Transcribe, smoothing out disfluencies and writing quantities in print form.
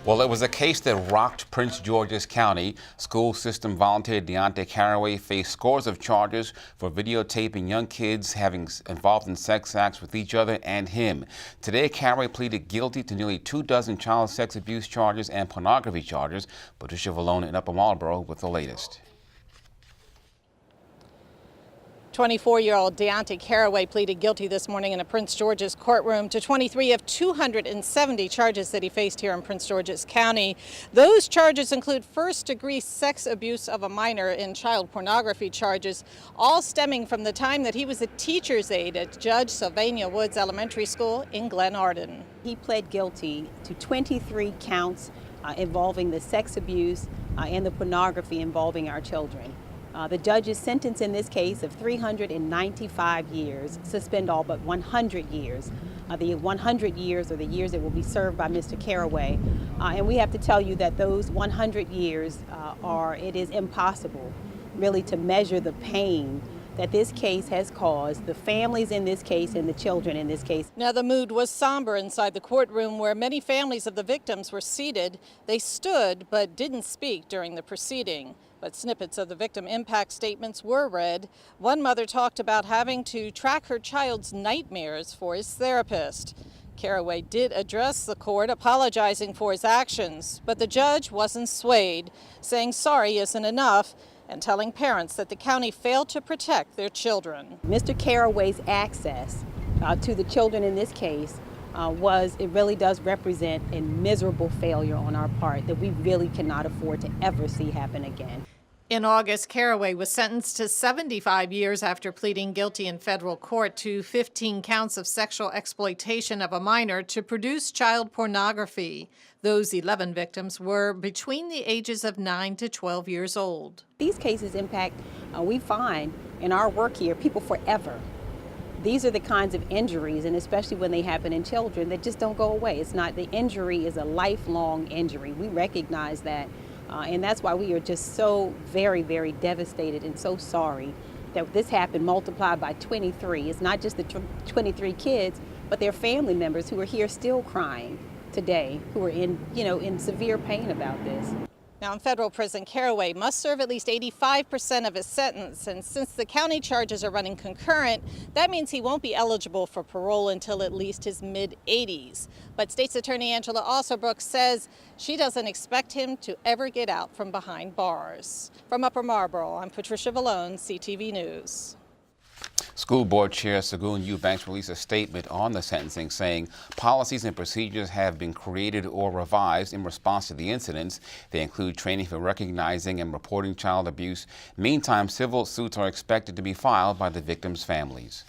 Well, it was a case that rocked Prince George's County. School system volunteer Deonte Carraway faced scores of charges for videotaping young kids having involved in sex acts with each other and him. Today, Carraway pleaded guilty to nearly 24 child sex abuse charges and pornography charges. Patricia Villone in Upper Marlboro with the latest. 24-year-old Deonte Carraway pleaded guilty this morning in a Prince George's courtroom to 23 of 270 charges that he faced here in Prince George's County. Those charges include first-degree sex abuse of a minor and child pornography charges, all stemming from the time that he was a teacher's aide at Judge Sylvania Woods Elementary School in Glen Arden. He pled guilty to 23 counts involving the sex abuse and the pornography involving our children. The judge's sentence in this case of 395 years, suspend all but 100 years. The 100 years are the years that will be served by Mr. Carraway. And we have to tell you that those 100 years it is impossible really to measure the pain that this case has caused, the families in this case and the children in this case. Now the mood was somber inside the courtroom where many families of the victims were seated. They stood but didn't speak during the proceeding. But snippets of the victim impact statements were read. One mother talked about having to track her child's nightmares for his therapist. Carraway did address the court, apologizing for his actions, but the judge wasn't swayed, saying sorry isn't enough and telling parents that the county failed to protect their children. Mr. Carraway's access to the children in this case it really does represent a miserable failure on our part that we really cannot afford to ever see happen again. In August, Carraway was sentenced to 75 years after pleading guilty in federal court to 15 counts of sexual exploitation of a minor to produce child pornography. Those 11 victims were between the ages of 9 to 12 years old. These cases impact, we find in our work here, people forever. These are the kinds of injuries, and especially when they happen in children, that just don't go away. It's not, the injury is a lifelong injury. We recognize that, and that's why we are just so very, very devastated and so sorry that this happened multiplied by 23. It's not just the 23 kids, but their family members who are here still crying today, who are in severe pain about this. Now in federal prison, Carraway must serve at least 85% of his sentence, and since the county charges are running concurrent, that means he won't be eligible for parole until at least his mid-80s. But State's Attorney Angela Alsobrooks says she doesn't expect him to ever get out from behind bars. From Upper Marlboro, I'm Patricia Villone, CTV News. School Board Chair Segun Eubanks released a statement on the sentencing saying policies and procedures have been created or revised in response to the incidents. They include training for recognizing and reporting child abuse. Meantime, civil suits are expected to be filed by the victims' families.